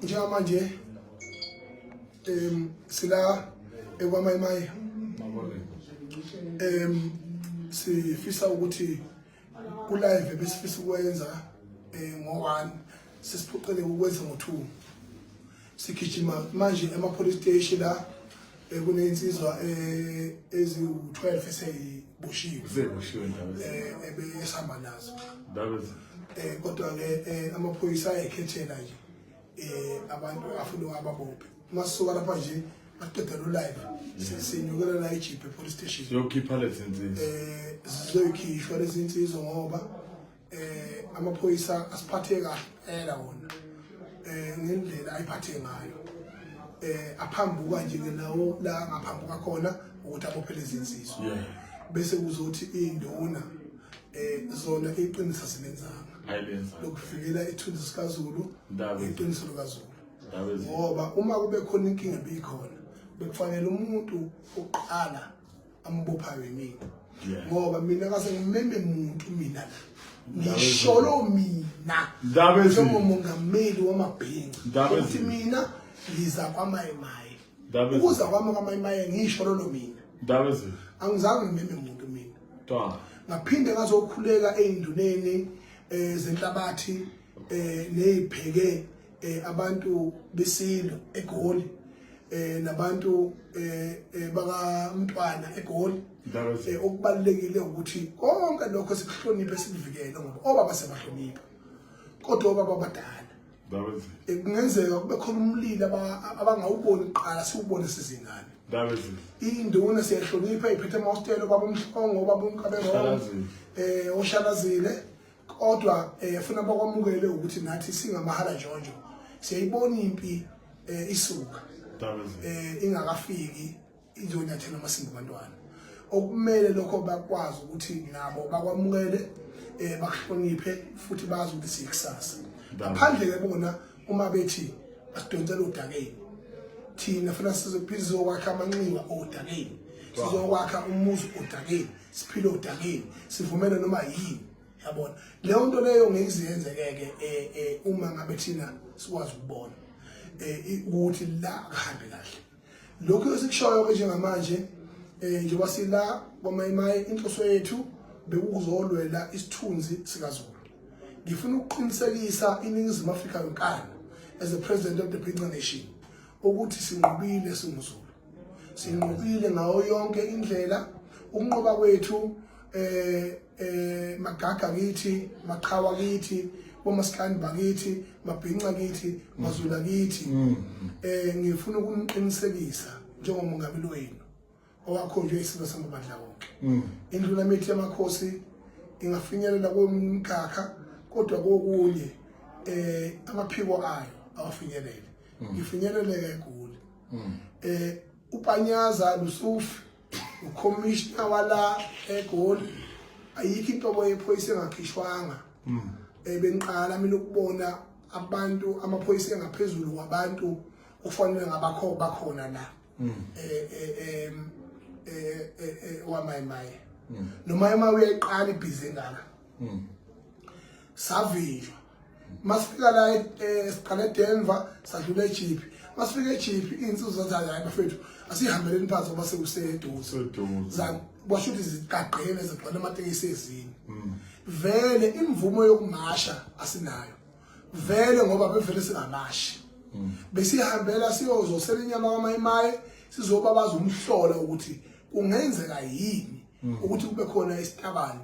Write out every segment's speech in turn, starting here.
njengamanje sila ekwamayimayi sifisa ukuthi ku live besifisa ukwenza ngo1 sisiphucele ukwenza ngo2 sigijima manje ema police station la kunensizwa ezi12 eseyiboshiwe ebesihamba nazo kodwa ke amaphoyisa ayekhethela nje abantu afuna ababophe masuka lapha nje baqedela live sinyukela la eJipe police station siyokhipha lezi insizwa sizoyikhishwa lezi insizwa ngoba amaphoyisa asiphathe kahle wona ngendlela ayiphathe ngayo aphambuka nje nawo la ngaphambuka khona ukuthi abophe lezi insizwa bese kuzothi induna zona iqinisa silenzanga lokufikela ithunzi sikaZulu iqiniso likaZulu ngoba uma kube khona inkinga beyikhona bekufanele umuntu oqala ambophayo yimina ngoba mina kase ngimeme umuntu mina ngisholo mina njengomongameli wamabhengu ukuthi mina ngiza kwamayimayi ukuza kwamayimayi ngisholo lo mina angizange ngimeme umuntu mina ngaphinde ngazokhuleka einduneni zenhlabathi nezipheke abantu besilo eGoli nabantu baka Mntwana eGoli okubalekile ukuthi konke lokho sikuhloniphe sivikele ngoba obaba sebahlonipha kodwa obaba abadala kungenzeka kube khona umlilo abangawuboni iqala siubone sizingane induna siyahlonipha iphethe amahostelo babomhlongo babomkabero oshalazile kodwa funa bakwamukele ukuthi nathi singamahala njonjo siyayibona impi isuka ingakafiki izonyathela amasingo abantwana okumele lokho bakwazi ukuthi nabo bakwamukele bahloniphe futhi bazi ukuthi siyikusasa ngaphandle ke bona uma bethi asidonsela odakeni thina funa sizokwakha amanxiwa odakeni sizokwakha umuzi odakeni siphile odakeni sivumele noma yini yabona leyo nto leyo ngekuziyenzeke uma ngabe thina sikwazi ukubona ukuthi la akuhambe kahle lokho esikushoyo ke njengamanje njengoba sila kwamayimayi inhloso yethu bekuzolwela isithunzi sikaZulu ngifuna ukuqinisekisa iNingizimu Afrika yonkana as the president of the Bhinqa Nation ukuthi sinqobile singuzulu sinqobile ngayo yonke indlela ukunqoba kwethu magaga kithi maqhawa kithi bomaskani bakithi mabhinqa kithi mazula kithi ngifuna ukuqinisekisa njengomongameli wenu owakhonjwe isizwe samabandla wonke indlula mithi yamakhosi ingafinyelela komkhakha kodwa kokunye amaphiko ayo awafinyelele ngifinyeleleke eGoli uPanyaza Lusufi ucommissioner wala eGoli ayikho into yephoyisa engakhishwanga benqala mina ukubona abantu amaphoyisa engaphezulu kwabantu ufanele ngabakho bakhona la wamayimayi nomayimayi uyayiqala ibhizi engaka savinjwa masifika la siqala eDenver sadlula eJipe masifika eJipe insizwa zathi hayi bafethu asihambeleni phansi ngoba sekuseduze bashuthi zigaqele zigcwala amatekisi ezini vele imvumo yokumasha asinayo vele ngoba bevele singamashi besihambela siyozosela inyama kwamayimayi sizoba bazumhlola ukuthi kungenzeka yini ukuthi kube khona isitabani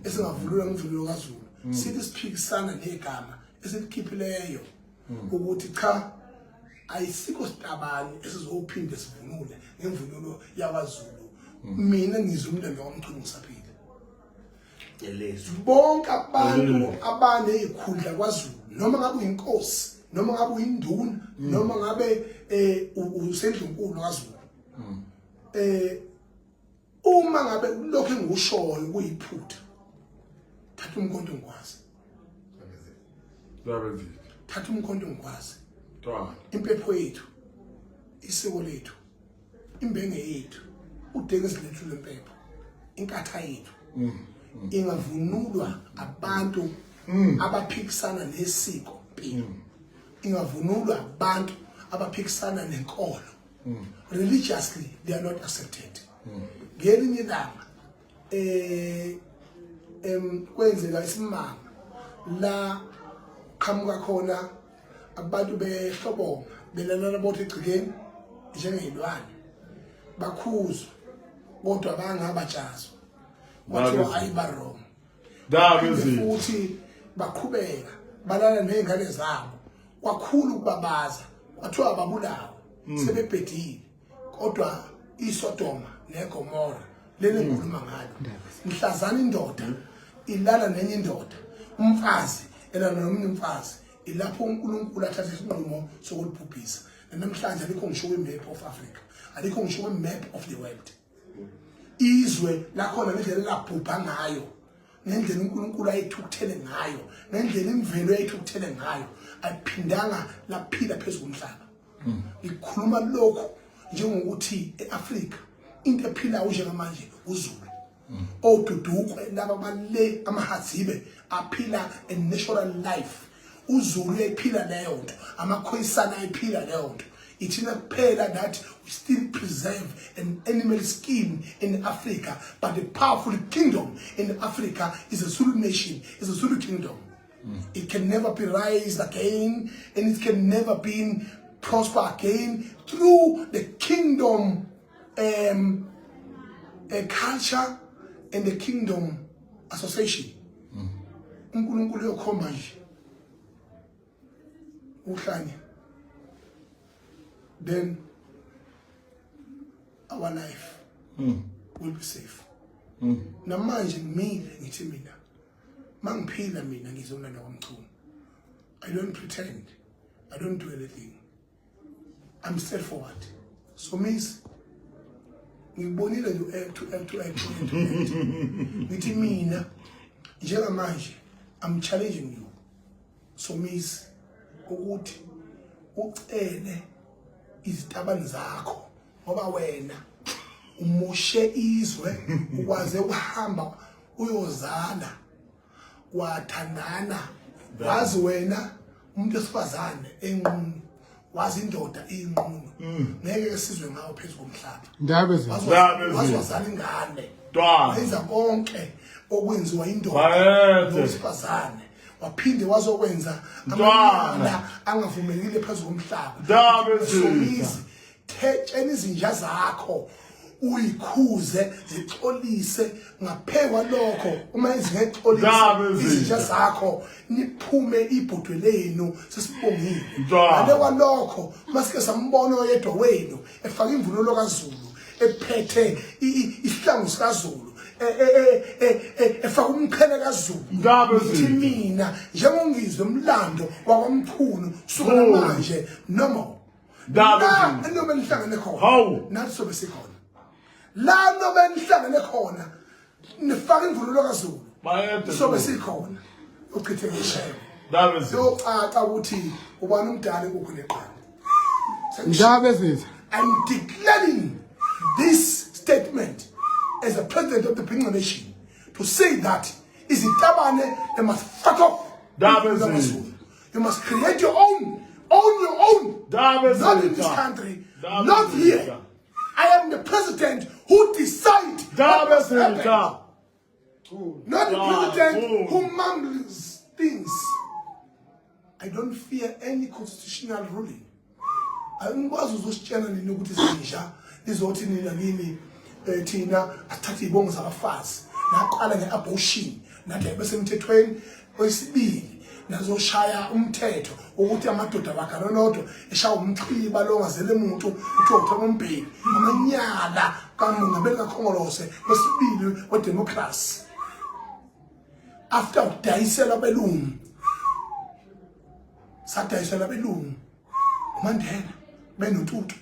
esingavulula ngimvulo kaZulu sithi siphikisana negama esikhiphileyo ukuthi cha ayisikho sitabani esizophinde sivunule ngemvunulo yakwaZulu mina ngizumndeni wamthungu ngisaphila yelezwe bonke abantu abanezikhundla kwaZulu noma ngabe uyinkosi noma ngabe uyinduna noma ngabe usendlunkulu kaZulu uma ngabe lokho engushoyo kuyiphutha thatha umkhonto ngikwazi thatha umkhonto ngikwazi impepho yethu isiko lethu imbenge yethu udengezi lethu lempepho inkatha yethu ingavunulwa abantu abaphikisana nesiko impilo ingavunulwa abantu abaphikisana nenkolo. Religiously they are not accepted. Ngelinye ilanga kwenzeka isimanga la qhamuka khona abantu behlobonga belalana bothi egcikeni njengezilwane bakhuzwa kodwa bangabatshazwa kwathiwa ayibarong futhi baqhubeka balala nezingane zabo kwakhulu ukubabaza kwathiwa ababulawa sebebhedile kodwa iSodoma neGomora leli ngikhuluma ngalo mhlazana indoda ilala nenye indoda umfazi elana nomunye umfazi ilapho uNkulunkulu athatha isinqumo sokulibhubhisa namhlanje alikho ngisho imap of Africa alikho ngisho imap of the world izwe lakhona ngendlela labhubha ngayo ngendlela uNkulunkulu ayithukuthele ngayo ngendlela imvelo ayithukuthele ngayo ayiphindanga laphila phezulu komhlaba ikhuluma lokho njengokuthi eAfrica into ephila njengamanje uZulu odudukwe laba bale amahazibe aphila a natural life uZulu ephila leyo nto amakhoyisana ephila leyo nto ithina kuphela that we still preserve an animal skin in Africa, but the powerful kingdom in Africa is a Zulu nation, is a Zulu kingdom. It can never be raised again, and it can never be prosper again through the kingdom culture and the kingdom association. uNkulunkulu yokhomba nje uhlanye, then our life will be safe. Namanje ngimile ngithi mina mangiphila mina ngizonana kwamchunu. I don't pretend, I don't do anything, I'm straightforward. So means ngibonile nje to act ngithi mina njengamanje I'm challenging you. So means ukuthi ucele izitabani zakho ngoba wena umushe izwe ukwaze uhamba uyozala wathandana wazi wena umuntu esifazane enqunu wazi indoda inqunu ngeke sizwe ngawo phezulu komhlaba ndabe wazozala ingane wenza konke okwenziwa indoda nosifazane waphinde wazokwenza amantwana angavumelekile phezulu komhlaba somizi thetsheni izinja zakho uyikhuze zixolise ngaphekwa lokho uma izingexolise izinja zakho niphume ibhodwe lenu sesibongile ngale kwalokho masike sambona oyedwa wenu efaka imvunulo kaZulu ephethe isihlangu sikaZulu efaka umqhele kaZulu ngithi mina njengongizwe umlando wakwamchunu sukela manje noma la noma nihlangene khona nathi sobe sikhona la noma nihlangene khona nifaka imvunulo kaZulu sobe sikhona uchithe ngishayo yocaca ukuthi ubani umdala kokho neqanda. I'm declaring this statement as a president of the Pingwa Nation to say that izitabane they must fuck up. You must create your own, not in this country, not here. I am the president who decides what must happen, not the president who mumbles things. I don't fear any constitutional ruling. I don't want to just channel in ukuthi zinja izothi nina ngini thina athathe ibongo zabafazi naqala ngeabortion nathi bese emthethweni wesibili nazoshaya umthetho ukuthi amadoda bakanonodo eshaya umchiba lo ngazele umuntu uthi uMbeki amanyala kaMongameli kaKhongolose wesibili wedemocracy after udayisela belungu sadayisela belungu uMandela benotutu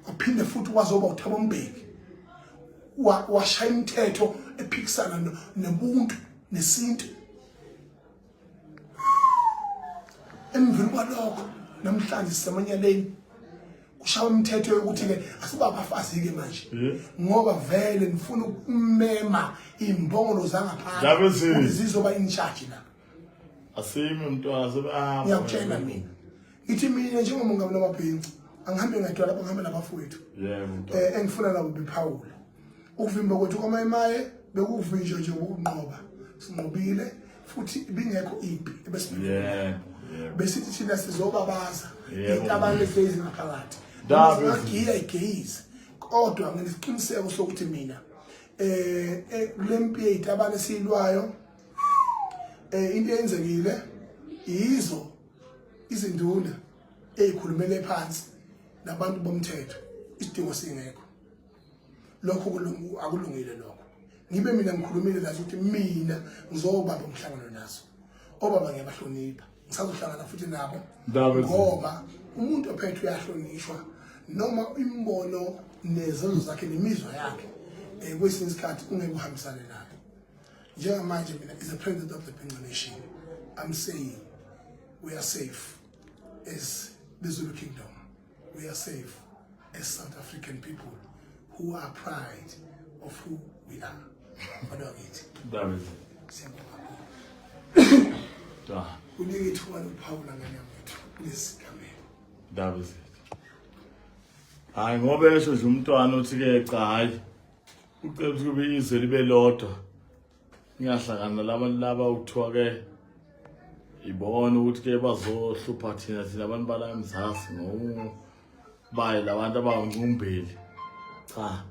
waphinde futhi wazoba uThabo Mbeki washaya imithetho ephikisana nobuntu nesintu. Emveni kwalokho namhlanje sisemanyaleni kushaya imithetho yokuthi ke asibabafazi ke manje ngoba vele nifuna ukumema imbongolo zangaphandle zizoba in charge la asimi umntwana sebahamba ngiyakutshela mina ithi mina njengomongameli wamabhinci angihambe ngedwa lapho ngihambe nabafowethu engifuna nabo bephawula ukuvimba kwethu kwamayimaye bekuvinje nje ukunqoba sinqobile futhi bingekho ipi ebesibuyela besithi thina sizobabaza intabane lezi ngaphakathi ngagiya igeyizi kodwa nginesiqiniseko sokuthi mina lempi yezitabane silwayo into eyenzekile yizo izinduna ezikhulumele phansi nabantu bomthetho isidingo singekho lokho akulungile lokho ngibe mina ngikhulumile lazo ukuthi mina ngizobamba umhlangano nazo obaba ngiyabahlonipha ngisazohlangana futhi nabo ngoba umuntu ophethe uyahlonishwa noma imbono nezenzo zakhe nemizwa yakhe kwesinye isikhathi ungeke uhambisane nayo njengamanje mina is the president of the Bhinqa Nation. I'm saying we are safe as the Zulu Kingdom. We are safe as South African people who are proud of who we are. What do I get? That is it. We need to want to power please come in. That is it. Hayi ngoba esho nje umntwana uthi ke cha hayi ucela kube izwe libe lodwa ngiyahlangana labantu laba ukuthiwa ke ibona ukuthi ke bazohlupha thina abantu bala eMzansi ngobaye labantu abangumbeli cha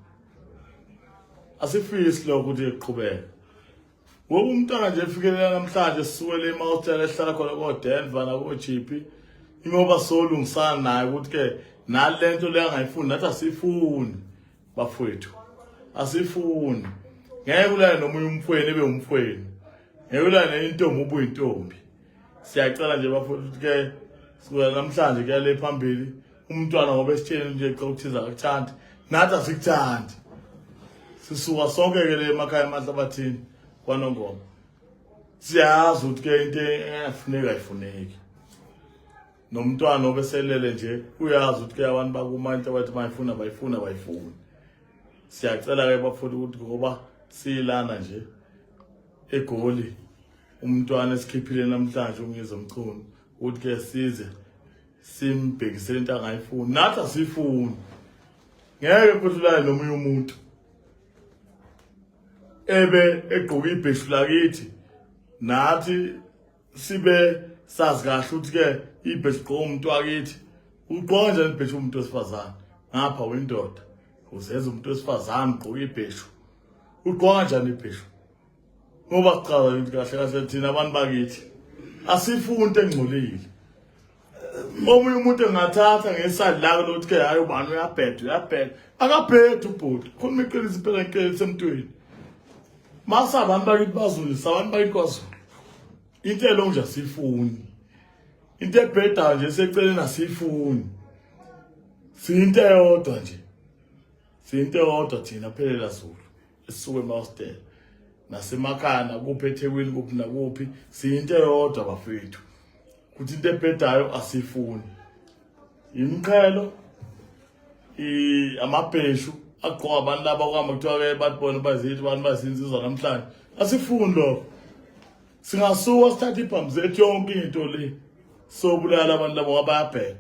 asifisi lokho ukuthi iqhubeke ngoba umntwana nje efikelela namhlanje sisuwele eMountaineer ehlala khona koDenver nakoGP ingoba solungisana naye ukuthi ke nalento le angayifuni nathi asifuni bafowethu asifuni ngeke ulale nomunye umfweni ebe umfweni ngeke ulale nentombi ube intombi siyacela nje bafowethu ukuthi ke sikuya namhlanje ke le phambili umntwana ngoba esitsheni nje xa uthiza akuthandi nathi asikuthandi sisuka sonke ke le emakhaya emahlabathini kwanongoma siyazi ukuthi ke into eyafuneka ayifuneki nomntwana obeselele nje uyazi ukuthi ke abantu bakumanje bathi bayifuna bayifuna siyacela ke bafuna ukuthi ngoba silana nje eGoli umntwana esikhiphile namhlanje umyizo omchunu ukuthi ke size simbhekisele into angayifuni nathi asifuni ngeke kuhlala nomunye umuntu ebe egqoka ibheshu lakithi nathi sibe sazi kahle ukuthi ke ibheshu gqoka umuntu wakithi ugqoka njani ibheshu umuntu wesifazane ngapha wendoda uzenza umuntu wesifazane ugqoka ibheshu ugqoka njani ibheshu ngoba siqala ukuthi kahle kahle thina abantu bakithi asifuni into engcolile omunye umuntu engathatha ngesandla lakhe lokuthi ke hayi ubani uyabheda akabheda ubhuti khona iqiniso impela inkelezi emntweni masa abantu bakithi bazulisa abantu bakithi kwaZulu into lo nje asifuni into ebheda nje seceleni asifuni sinto eyodwa nje sinto eyodwa thina phelela Zulu esisuke eMaster nasemakhaya kuphi eThekwini kuphi nakuphi sinto eyodwa bafethu kuthi into ebhedayo asifuni imqhelo amabheshu aqoqa abantu laba kwama kuthiwa ke batibona bazithi abantu bazinzizwa namhlanje asifuni lo singasuka sithatha ibhamu zethu yonke into le sobulala abantu labo abayabheda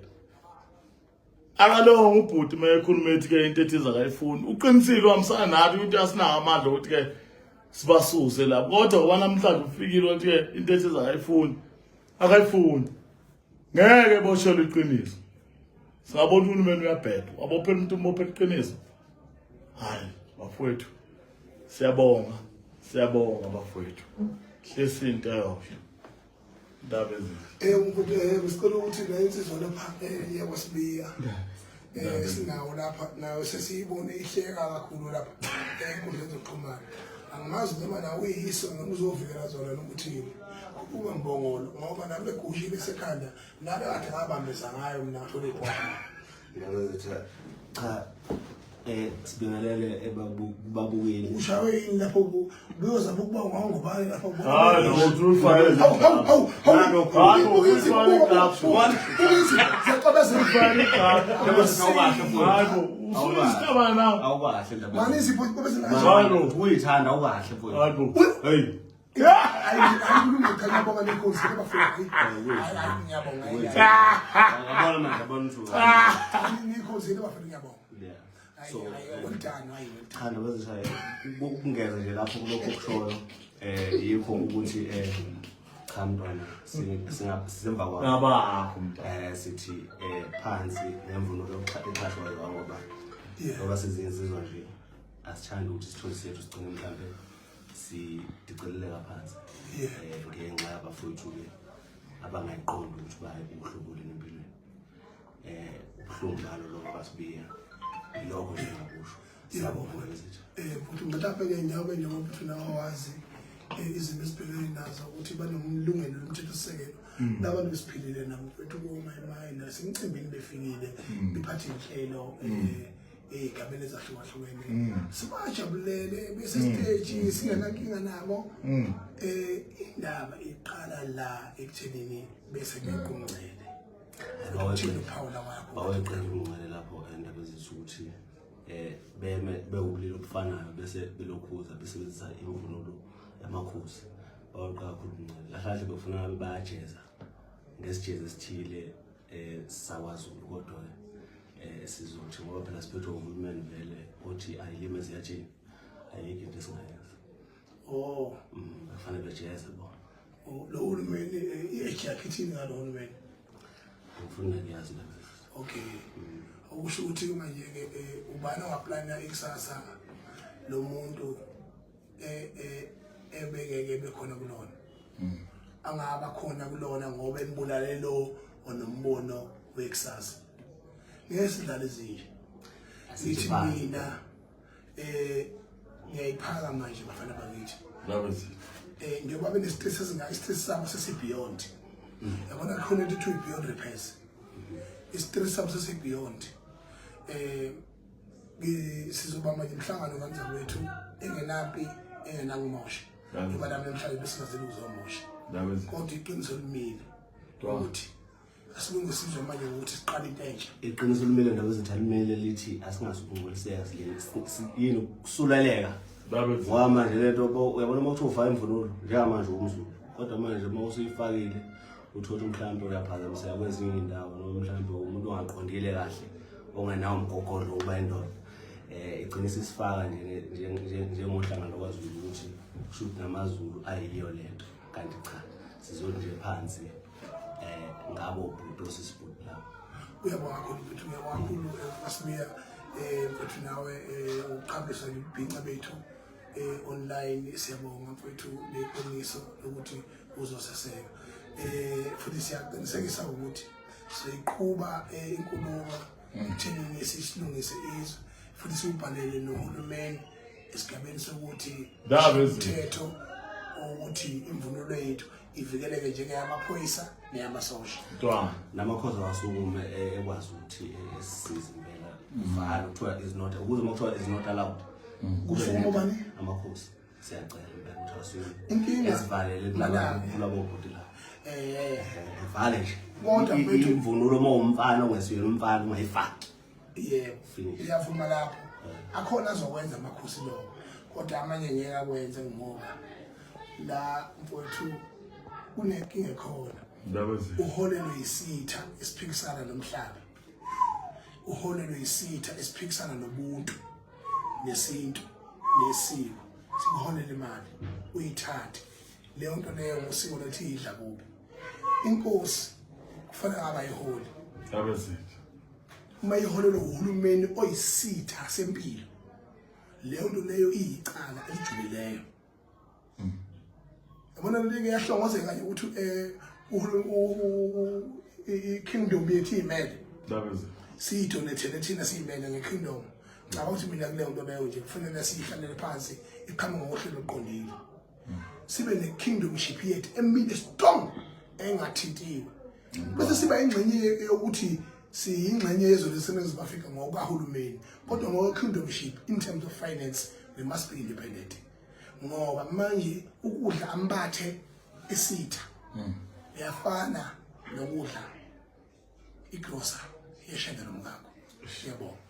akalo ubhuti mayekhuluma ethi ke into ethiza akayifuni uqinisile wamsana nathi ukuthi asinawo amandla ukuthi ke sibasuse lapho kodwa ngoba namhlanje ufikile ukuthi ke into ethiza akayifuni ngeke boshela iqiniso singabona uhulumeni uyabheda wabophela umuntu umophela iqiniso hayi bafowethu siyabonga bafowethu hlesinto yosho ndaba ezini besicela ukuthi la insizwa lapha yakwasibiya sinawo lapha nayo sesiyibone ihleka kakhulu lapha enkundleni zokuxhumana angimazi noma nawe uyiso noma uzovikela zona nokuthi kuba ngibongolo ngoba nabe gushile sekhanda nabe kade ngabambeza ngayo mina ngathole ikhona cha sibingelele ebabukeli ushawe yini lapho buyoza ukuba ngangobani lapho hayi no ufile uyithanda awukahle mfowethu hey ayikhuluma ngiyabonga nenkosi abafika hayi ngiyabonga Ngiyabona manje abona ukuthi inkosi abafika ngiyabonga so untana hayi cha ndabazishaya ukungeza nje lapho kulokho kushoyo yikho ukuthi cha mntwana sisemva kwakho ngabakho mntwana sithi phansi ngemvunulo yokuxhashwayo ngoba ngoba sizinsizwa nje asithandi ukuthi sithole sethu sigcine mhlambe sidiceleleka phansi ngenxa yabafowethu-ke abangayiqondi ukuthi baye ubuhlobule nempilweni ubuhlungu balo lokho basibiya ilokho nje ngakusho siyabonga bezethu futhi mhlawumbe-ke njengoba futhi nawe wazi izinto esibhekene nazo ukuthi banomlungelo lomthethosisekelo nabantu besiphilile nabo fethu kumayimayi nasemcimbini befikile bephathe inhlelo ey'gabeni ezahlukahlukene sibajabulele besesiteji singenankinga nabo indaba iqala la ekuthenini bese bequngcele ukuthini uphawula wakho baweqela ubungcele lapho endaba ezithi ukuthi bewubulili obufanayo bese belokhuza besebenzisa imvunulo yamakhosi baweqela kakhulu ubungcele lahlahle befuna ngabe bayajeza ngesijezi esithile sakwazulu kodwa sizothi ngoba phela siphethwe uhulumeni vele othi ayilime ziyatshini ayikho into esingayenza kufanele bejeze bona lo hulumeni iyakhithini ngalo hulumeni ngifuna ngiyazi la okay ukusho ukuthi manje-ke ubani ongaplana ikusasa lo muntu ebengeke bekhona kulona angaba khona kulona ngoba enibulale lo onombono wekusasa ngesidlala ezinje sithi mina ngiyayiphaka manje bafana bakithi njengoba benesitesi esingayo isitesi sabo sesi-beyond yabona khona into ethiwa i-beyond repairs isitesi sabo sesi-beyond sizoba manje umhlangano kanjani wethu engenampi engenangumosha ngoba nami namhlanje besingazeli ukuzomosha kodwa iqiniso limile ukuthi asilungisizwe manje ukuthi siqale into entsha iqiniso limile ndaba ezinthi alimele lithi asingasubunguliseka yini ukusuleleka ngoba manje lento uyabona uma uthi ufaka imvunulo njengamanje umZulu kodwa manje uma usuyifakile uthola mhlawumbe uyaphazamiseka kwezinye iy'ndawo noma mhlawumbe umuntu ongaqondile kahle ongenawo umgogodlo uba indoda igcina isifaka njengohlanga lokwaZulu ukuthi kushuthi namaZulu ayiyo lento kanti cha sizoni nje phansi ngabo ubhuti osisibhuti lapho uyabonga kakhulu ukuthi uyabonga kakhulu asibiya mfethu nawe uqhambisa ibhinca bethu online siyabonga mfethu leqiniso lokuthi uzoseseka futhi siyaqinisekisa ukuthi siyiqhuba inkulumo ekuthenini sisilungise izwe futhi siwubhalele nohulumeni esigabeni sokuthi umthetho ukuthi imvunulo yethu ivikeleke njengeyamaphoyisa neyamasosha namakhosi awasukume ekwazi ukuthi sisize impela vala kuthiwa is not ukuze uma kuthiwa is not allowed kusho bani amakhosi siyacela impela ukuthi asuke inkinga esivalele kulabo bhuti la vale nje kodwa mfethu imvunulo uma umfana ongesiyo umfana ungayifaki yebo iyavuma lapho akhona azokwenza amakhosi lokho kodwa amanye ngeke akwenze ngoba la mfowethu kunenkinga khona uholelwe yisitha esiphikisana nomhlaba uholelwe yisitha esiphikisana nobuntu nesintu nesiko sikuholela imali uyithathe leyo nto leyo ngosiko lethu idla kubo inkosi kufanele abayiholi uma iholelwe uhulumeni oyisitha sempilo leyo nto leyo iyicala elijulileyo yabona leke yahlongozeka nje ukuthi i-kingdom yethu imele siyidonethele thina siyimele nge-kingdom ngicabanga ukuthi mina kuleyo nto leyo nje kufanele siyihlalele phansi iqhamuka ngohlelo oluqondile sibe ne-kingdomship yethu emile strong engathintiwe bese siba ingxenye yokuthi siyingxenye yezwe leseNingizimu Afrika ngokahulumeni kodwa ngokwe-kingdomship in terms of finance we must be independent ngoba manje ukudla ambathe esitha yafana nokudla igrocery yeshenda nomngako siyabonga